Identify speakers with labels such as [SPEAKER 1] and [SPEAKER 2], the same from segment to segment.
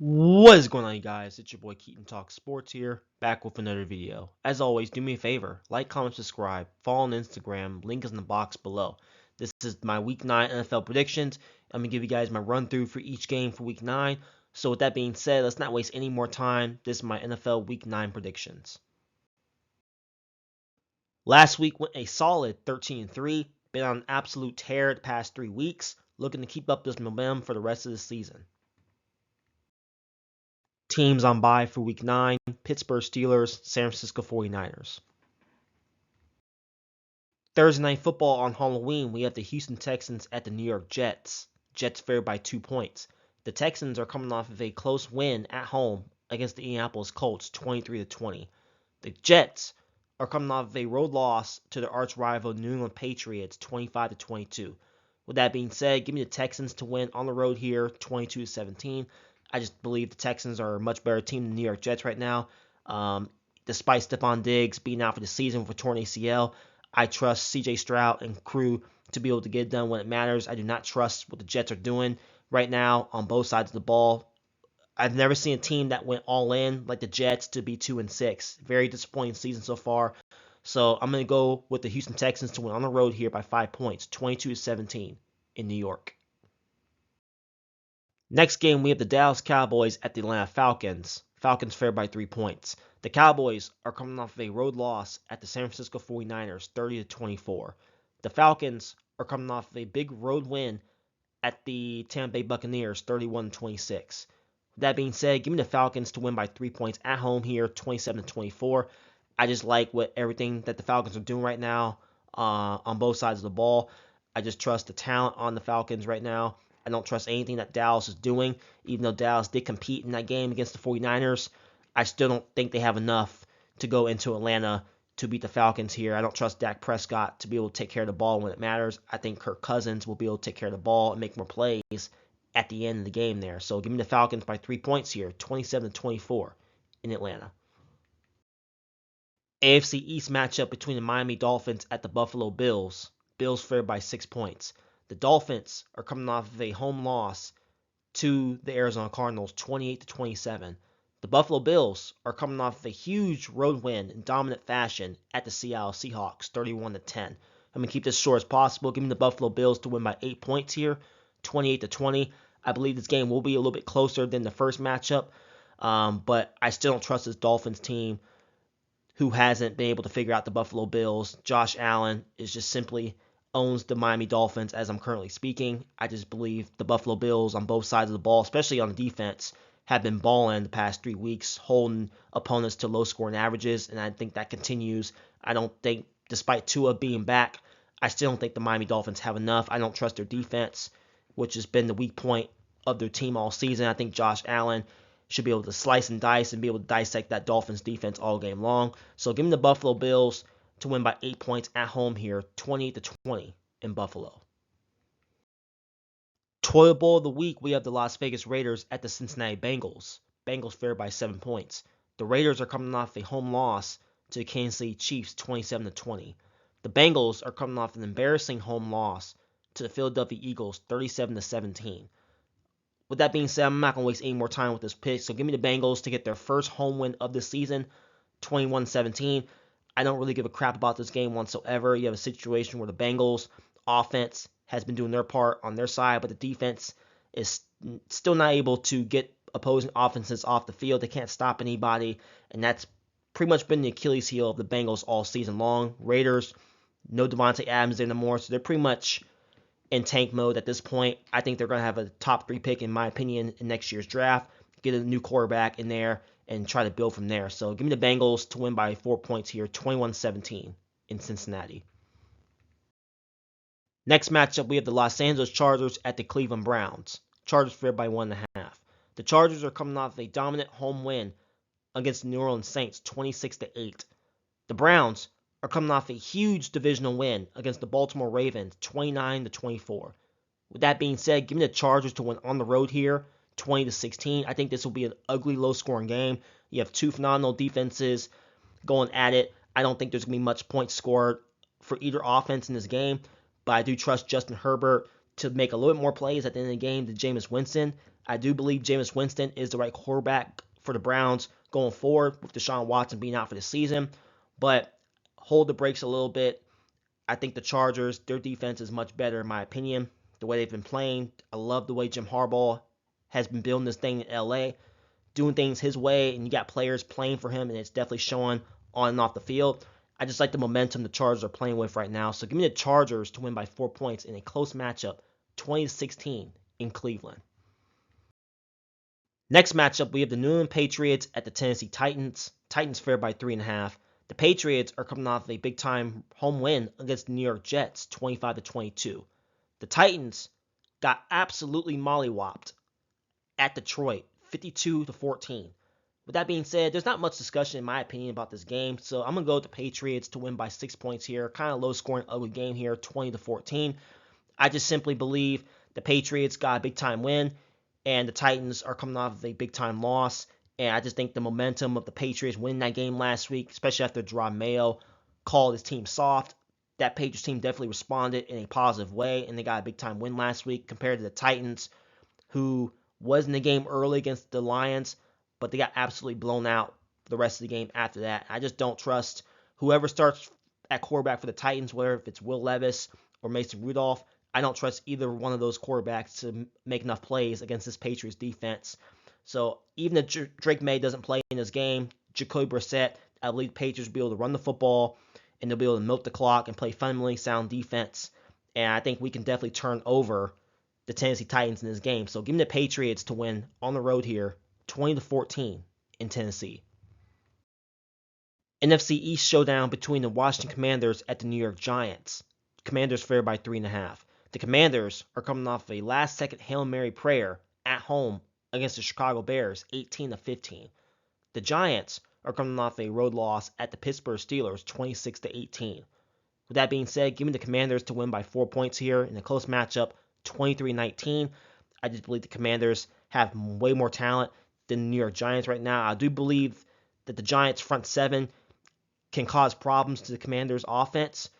[SPEAKER 1] What is going on, you guys? It's your boy Keaton Talk Sports here, back with another video. As always, do me a favor, like, comment, subscribe, follow on Instagram, link is in the box below. This is my Week 9 NFL predictions. I'm going to give you guys my run through for each game for Week 9. So with that being said, let's not waste any more time. This is my NFL Week 9 predictions. Last week went a solid 13-3, been on an absolute tear the past 3 weeks, looking to keep up this momentum for the rest of the season. Teams on bye for Week 9, Pittsburgh Steelers, San Francisco 49ers. Thursday Night Football on Halloween, we have the Houston Texans at the New York Jets. Jets favored by 2 points. The Texans are coming off of a close win at home against the Indianapolis Colts, 23-20. The Jets are coming off of a road loss to their arch rival New England Patriots, 25-22. With that being said, give me the Texans to win on the road here, 22-17. I just believe the Texans are a much better team than the New York Jets right now. Despite Stephon Diggs being out for the season with a torn ACL, I trust C.J. Stroud and crew to be able to get it done when it matters. I do not trust what the Jets are doing right now on both sides of the ball. I've never seen a team that went all in like the Jets to be 2-6. Very disappointing season so far. So I'm going to go with the Houston Texans to win on the road here by 5 points, 22-17 in New York. Next game, we have the Dallas Cowboys at the Atlanta Falcons. Falcons favored by 3 points. The Cowboys are coming off of a road loss at the San Francisco 49ers, 30-24. The Falcons are coming off of a big road win at the Tampa Bay Buccaneers, 31-26. That being said, give me the Falcons to win by 3 points at home here, 27-24. I just like everything that the Falcons are doing right now on both sides of the ball. I just trust the talent on the Falcons right now. I don't trust anything that Dallas is doing. Even though Dallas did compete in that game against the 49ers, I still don't think they have enough to go into Atlanta to beat the Falcons here. I don't trust Dak Prescott to be able to take care of the ball when it matters. I think Kirk Cousins will be able to take care of the ball and make more plays at the end of the game there. So give me the Falcons by 3 points here, 27-24 in Atlanta. AFC East matchup between the Miami Dolphins at the Buffalo Bills. Bills favored by 6 points. The Dolphins are coming off of a home loss to the Arizona Cardinals, 28-27. The Buffalo Bills are coming off of a huge road win in dominant fashion at the Seattle Seahawks, 31-10. I'm going to keep this short as possible. Give me the Buffalo Bills to win by 8 points here, 28-20. I believe this game will be a little bit closer than the first matchup, but I still don't trust this Dolphins team who hasn't been able to figure out the Buffalo Bills. Josh Allen is just simply owns the Miami Dolphins as I'm currently speaking. I just believe the Buffalo Bills on both sides of the ball, especially on the defense, have been balling the past 3 weeks, holding opponents to low-scoring averages, and I think that continues. I don't think, despite Tua being back, I still don't think the Miami Dolphins have enough. I don't trust their defense, which has been the weak point of their team all season. I think Josh Allen should be able to slice and dice and be able to dissect that Dolphins defense all game long. So give me the Buffalo Bills to win by 8 points at home here, 28-20 in Buffalo. Toilet Bowl of the week, we have the Las Vegas Raiders at the Cincinnati Bengals. Bengals favored by 7 points. The Raiders are coming off a home loss to the Kansas City Chiefs, 27-20. The Bengals are coming off an embarrassing home loss to the Philadelphia Eagles, 37-17. With that being said, I'm not going to waste any more time with this pick, so give me the Bengals to get their first home win of the season, 21-17. I don't really give a crap about this game whatsoever. You have a situation where the Bengals offense has been doing their part on their side, but the defense is still not able to get opposing offenses off the field. They can't stop anybody, and that's pretty much been the Achilles heel of the Bengals all season long. Raiders, no Devontae Adams anymore, so they're pretty much in tank mode at this point. I think they're going to have a top 3 pick, in my opinion, in next year's draft. Get a new quarterback in there and try to build from there. So give me the Bengals to win by 4 points here, 21-17 in Cincinnati. Next matchup, we have the Los Angeles Chargers at the Cleveland Browns. Chargers favored by 1.5. The Chargers are coming off a dominant home win against the New Orleans Saints, 26-8. The Browns are coming off a huge divisional win against the Baltimore Ravens, 29-24. With that being said, give me the Chargers to win on the road here, 20-16. I think this will be an ugly, low-scoring game. You have two phenomenal defenses going at it. I don't think there's going to be much points scored for either offense in this game, but I do trust Justin Herbert to make a little bit more plays at the end of the game than Jameis Winston. I do believe Jameis Winston is the right quarterback for the Browns going forward with Deshaun Watson being out for the season. But hold the brakes a little bit. I think the Chargers, their defense is much better in my opinion. The way they've been playing, I love the way Jim Harbaugh has been building this thing in LA, doing things his way, and you got players playing for him, and it's definitely showing on and off the field. I just like the momentum the Chargers are playing with right now. So give me the Chargers to win by 4 points in a close matchup, 20-16 in Cleveland. Next matchup, we have the New England Patriots at the Tennessee Titans. Titans favored by 3.5. The Patriots are coming off a big-time home win against the New York Jets, 25-22. The Titans got absolutely mollywopped at Detroit, 52-14. With that being said, there's not much discussion in my opinion about this game, so I'm going to go with the Patriots to win by 6 points here. Kind of low-scoring, ugly game here, 20-14. I just simply believe the Patriots got a big-time win, and the Titans are coming off of a big-time loss. And I just think the momentum of the Patriots winning that game last week, especially after Jerome Mayo called his team soft, that Patriots team definitely responded in a positive way, and they got a big-time win last week compared to the Titans, who was in the game early against the Lions, but they got absolutely blown out the rest of the game after that. I just don't trust whoever starts at quarterback for the Titans, whether if it's Will Levis or Mason Rudolph. I don't trust either one of those quarterbacks to make enough plays against this Patriots defense. So even if Drake May doesn't play in this game, Jacoby Brissett, I believe the Patriots will be able to run the football, and they'll be able to milk the clock and play fundamentally sound defense. And I think we can definitely turn over the Tennessee Titans in this game. So give me the Patriots to win on the road here, 20-14 in Tennessee. NFC East showdown between the Washington Commanders at the New York Giants. Commanders favored by 3.5. The Commanders are coming off a last-second Hail Mary prayer at home against the Chicago Bears, 18-15. The Giants are coming off a road loss at the Pittsburgh Steelers, 26-18. With that being said, give me the Commanders to win by 4 points here in a close matchup, 23-19. I just believe the Commanders have way more talent than the New York Giants right now. I do believe that the Giants' front seven can cause problems to the Commanders' offense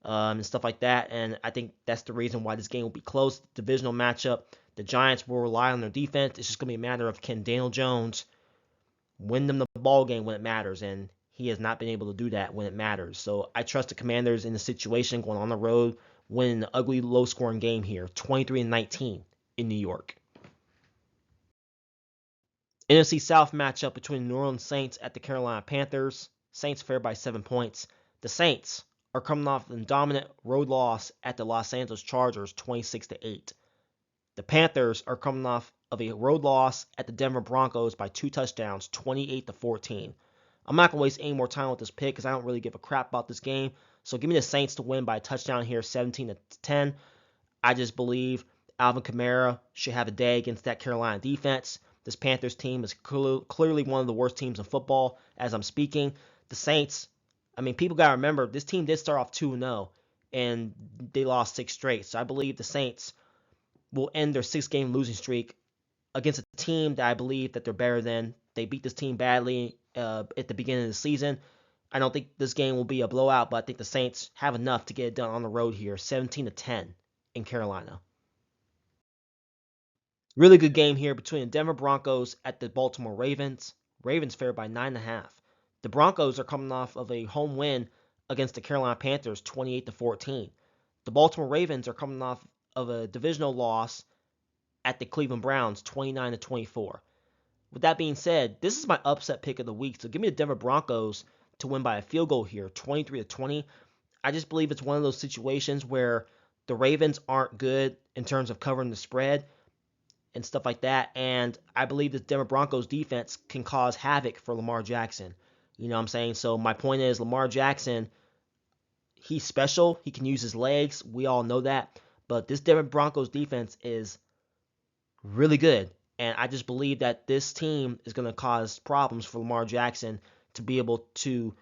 [SPEAKER 1] and stuff like that, and I think that's the reason why this game will be close. Divisional matchup. The Giants will rely on their defense. It's just going to be a matter of can Daniel Jones win them the ball game when it matters, and he has not been able to do that when it matters. So I trust the Commanders in the situation going on the road, winning an ugly, low-scoring game here, 23-19 in New York. NFC South matchup between the New Orleans Saints at the Carolina Panthers. Saints favored by 7 points. The Saints are coming off a dominant road loss at the Los Angeles Chargers, 26-8. The Panthers are coming off of a road loss at the Denver Broncos by 2 touchdowns, 28-14. I'm not going to waste any more time with this pick because I don't really give a crap about this game. So give me the Saints to win by a touchdown here, 17-10. I just believe Alvin Kamara should have a day against that Carolina defense. This Panthers team is clearly one of the worst teams in football as I'm speaking. The Saints, I mean, people got to remember, this team did start off 2-0, and they lost 6 straight. So I believe the Saints will end their 6-game losing streak against a team that I believe that they're better than. They beat this team badly at the beginning of the season. I don't think this game will be a blowout, but I think the Saints have enough to get it done on the road here, 17-10 in Carolina. Really good game here between the Denver Broncos at the Baltimore Ravens. Ravens favored by 9.5. The Broncos are coming off of a home win against the Carolina Panthers, 28-14. The Baltimore Ravens are coming off of a divisional loss at the Cleveland Browns, 29-24. With that being said, this is my upset pick of the week, so give me the Denver Broncos to win by a field goal here, 23-20. I just believe it's one of those situations where the Ravens aren't good in terms of covering the spread and stuff like that, and I believe the Denver Broncos defense can cause havoc for Lamar Jackson. You know what I'm saying? So my point is, Lamar Jackson, he's special. He can use his legs. We all know that. But this Denver Broncos defense is really good. And I just believe that this team is going to cause problems for Lamar Jackson to be able to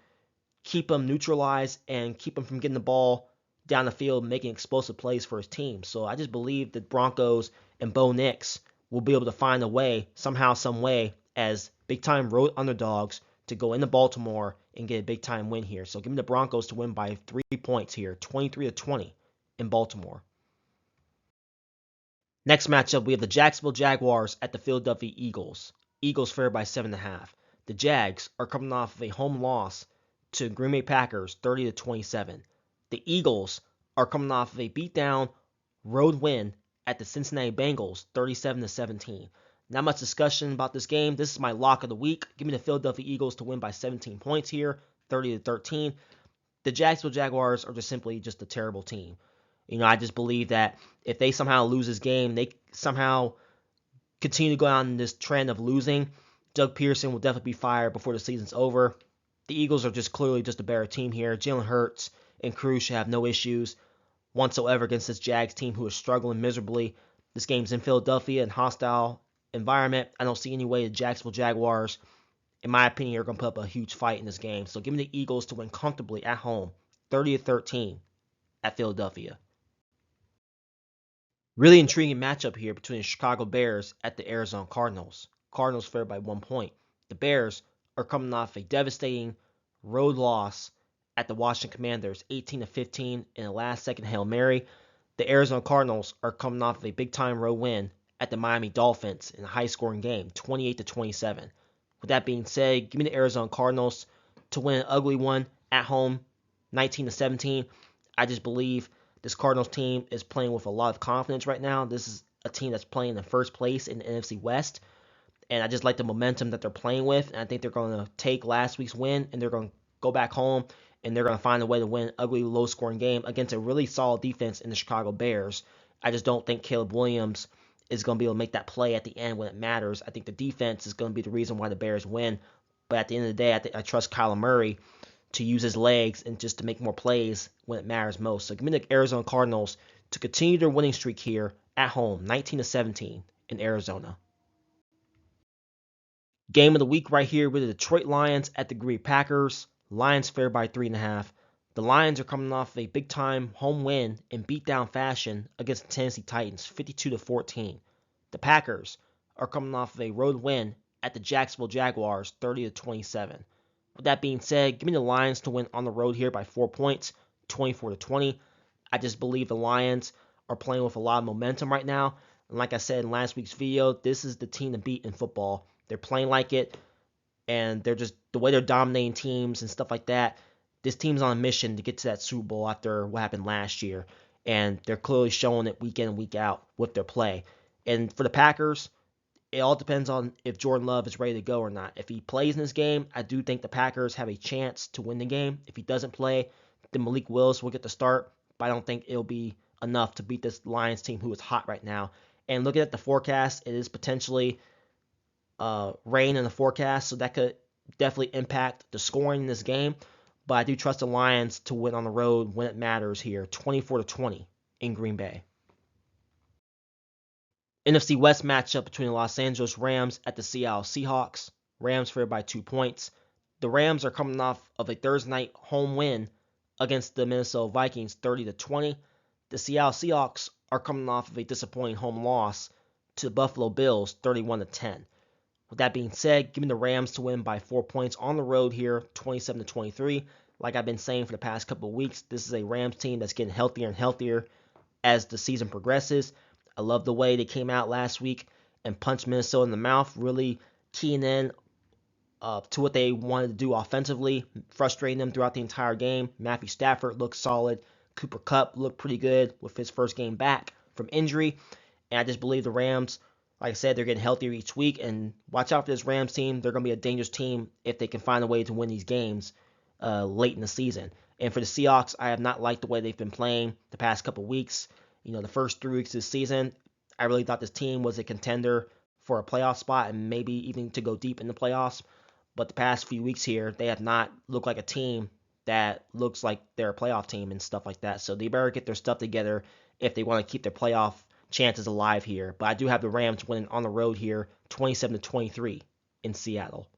[SPEAKER 1] keep him neutralized and keep him from getting the ball down the field, making explosive plays for his team. So I just believe that Broncos and Bo Nix will be able to find a way, somehow, some way, as big-time road underdogs to go into Baltimore and get a big-time win here. So give me the Broncos to win by 3 points here, 23-20 in Baltimore. Next matchup, we have the Jacksonville Jaguars at the Philadelphia Eagles. Eagles favored by 7.5. The Jags are coming off of a home loss to Green Bay Packers 30-27. The Eagles are coming off of a beatdown road win at the Cincinnati Bengals 37-17. Not much discussion about this game. This is my lock of the week. Give me the Philadelphia Eagles to win by 17 points here, 30-13. The Jacksonville Jaguars are just a terrible team. I just believe that if they somehow lose this game, they somehow continue to go on this trend of losing, Doug Pearson will definitely be fired before the season's over. The Eagles are clearly just a better team here. Jalen Hurts and Cruz should have no issues whatsoever against this Jags team who is struggling miserably. This game's in Philadelphia and hostile environment. I don't see any way the Jacksonville Jaguars, in my opinion, are going to put up a huge fight in this game. So give me the Eagles to win comfortably at home, 30-13 at Philadelphia. Really intriguing matchup here between the Chicago Bears at the Arizona Cardinals. Cardinals favored by 1 point. The Bears are coming off a devastating road loss at the Washington Commanders, 18-15 in a last-second Hail Mary. The Arizona Cardinals are coming off of a big-time road win at the Miami Dolphins in a high-scoring game, 28-27. With that being said, give me the Arizona Cardinals to win an ugly one at home, 19-17. I just believe this Cardinals team is playing with a lot of confidence right now. This is a team that's playing in first place in the NFC West, and I just like the momentum that they're playing with, and I think they're going to take last week's win, and they're going to go back home, and they're going to find a way to win an ugly, low-scoring game against a really solid defense in the Chicago Bears. I just don't think Caleb Williams is going to be able to make that play at the end when it matters. I think the defense is going to be the reason why the Bears win, but at the end of the day, I trust Kyler Murray to use his legs and just to make more plays when it matters most. So give me the Arizona Cardinals to continue their winning streak here at home, 19-17 in Arizona. Game of the week right here with the Detroit Lions at the Green Bay Packers. Lions favored by 3.5. The Lions are coming off a big-time home win in beatdown fashion against the Tennessee Titans, 52-14. The Packers are coming off of a road win at the Jacksonville Jaguars, 30-27. With that being said, give me the Lions to win on the road here by 4 points, 24-20. I just believe the Lions are playing with a lot of momentum right now. And like I said in last week's video, this is the team to beat in football. They're playing like it, and they're just the way they're dominating teams and stuff like that. This team's on a mission to get to that Super Bowl after what happened last year, and they're clearly showing it week in and week out with their play. And for the Packers, it all depends on if Jordan Love is ready to go or not. If he plays in this game, I do think the Packers have a chance to win the game. If he doesn't play, then Malik Willis will get the start, but I don't think it'll be enough to beat this Lions team who is hot right now. And looking at the forecast, it is potentially rain in the forecast, so that could definitely impact the scoring in this game. But I do trust the Lions to win on the road when it matters here, 24-20 in Green Bay. NFC West matchup between the Los Angeles Rams at the Seattle Seahawks. Rams favored by 2 points. The Rams are coming off of a Thursday night home win against the Minnesota Vikings, 30-20. The Seattle Seahawks are coming off of a disappointing home loss to the Buffalo Bills, 31-10. With that being said, give me the Rams to win by 4 points on the road here, 27-23. Like I've been saying for the past couple of weeks, this is a Rams team that's getting healthier and healthier as the season progresses. I love the way they came out last week and punched Minnesota in the mouth, really keying in to what they wanted to do offensively, frustrating them throughout the entire game. Matthew Stafford looked solid. Cooper Kupp looked pretty good with his first game back from injury. And I just believe the Rams, like I said, they're getting healthier each week. And watch out for this Rams team. They're going to be a dangerous team if they can find a way to win these games late in the season. And for the Seahawks, I have not liked the way they've been playing the past couple weeks. The first 3 weeks of the season, I really thought this team was a contender for a playoff spot and maybe even to go deep in the playoffs. But the past few weeks here, they have not looked like a team that looks like they're a playoff team and stuff like that. So they better get their stuff together if they want to keep their playoff chances alive here. But I do have the Rams winning on the road here, 27-23 in Seattle.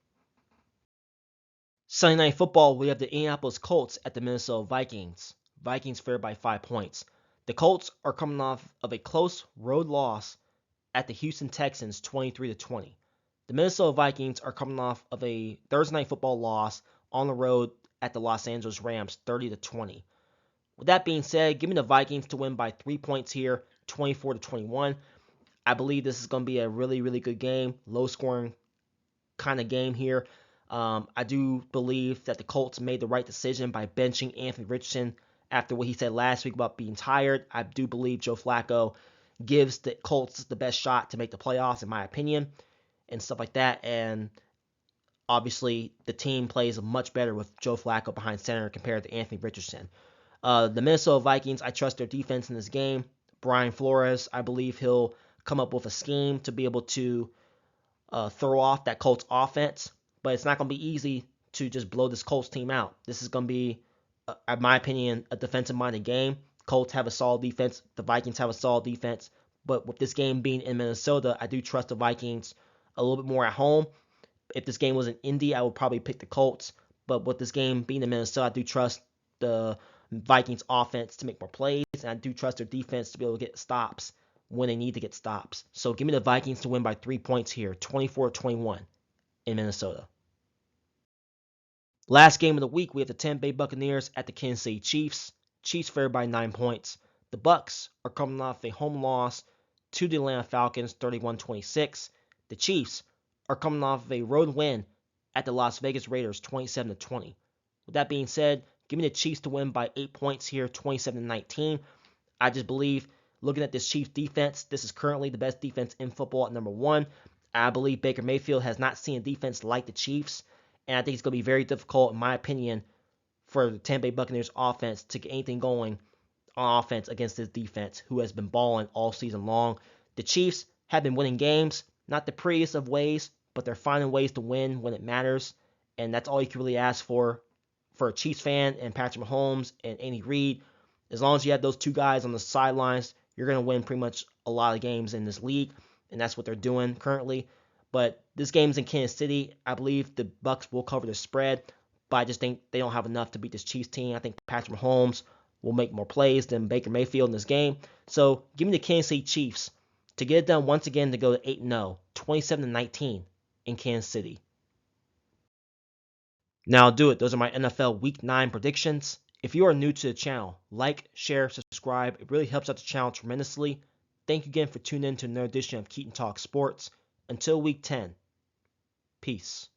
[SPEAKER 1] Sunday Night Football, we have the Indianapolis Colts at the Minnesota Vikings. Vikings favored by 5 points. The Colts are coming off of a close road loss at the Houston Texans, 23-20. The Minnesota Vikings are coming off of a Thursday Night Football loss on the road at the Los Angeles Rams, 30-20. With that being said, give me the Vikings to win by 3 points here, 24-21. I believe this is going to be a really, really good game, low-scoring kind of game here. I do believe that the Colts made the right decision by benching Anthony Richardson after what he said last week about being tired. I do believe Joe Flacco gives the Colts the best shot to make the playoffs, in my opinion, and stuff like that. And obviously, the team plays much better with Joe Flacco behind center compared to Anthony Richardson. The Minnesota Vikings, I trust their defense in this game. Brian Flores, I believe he'll come up with a scheme to be able to throw off that Colts offense, but it's not going to be easy to just blow this Colts team out. This is going to be, in my opinion, a defensive-minded game. Colts have a solid defense. The Vikings have a solid defense. But with this game being in Minnesota, I do trust the Vikings a little bit more at home. If this game was in Indy, I would probably pick the Colts. But with this game being in Minnesota, I do trust the Vikings offense to make more plays, and I do trust their defense to be able to get stops when they need to get stops. So give me the Vikings to win by 3 points here, 24-21 in Minnesota. Last game of the week, we have the Tampa Bay Buccaneers at the Kansas City Chiefs. Chiefs favored by 9 points. The Bucs are coming off a home loss to the Atlanta Falcons, 31-26. The Chiefs are coming off of a road win at the Las Vegas Raiders, 27-20. With that being said, give me the Chiefs to win by 8 points here, 27-19. I just believe, looking at this Chiefs defense, this is currently the best defense in football at number 1. I believe Baker Mayfield has not seen a defense like the Chiefs, and I think it's going to be very difficult, in my opinion, for the Tampa Bay Buccaneers offense to get anything going on offense against this defense, who has been balling all season long. The Chiefs have been winning games, not the prettiest of ways, but they're finding ways to win when it matters, and that's all you can really ask for a Chiefs fan and Patrick Mahomes and Andy Reid. As long as you have those two guys on the sidelines, you're going to win pretty much a lot of games in this league, and that's what they're doing currently. But this game's in Kansas City. I believe the Bucs will cover the spread, but I just think they don't have enough to beat this Chiefs team. I think Patrick Mahomes will make more plays than Baker Mayfield in this game. So give me the Kansas City Chiefs to get it done once again to go to 8-0, 27-19 in Kansas City. Now I'll do it. Those are my NFL Week 9 predictions. If you are new to the channel, like, share, subscribe. It really helps out the channel tremendously. Thank you again for tuning in to another edition of Keaton Talk Sports. Until Week 10, peace.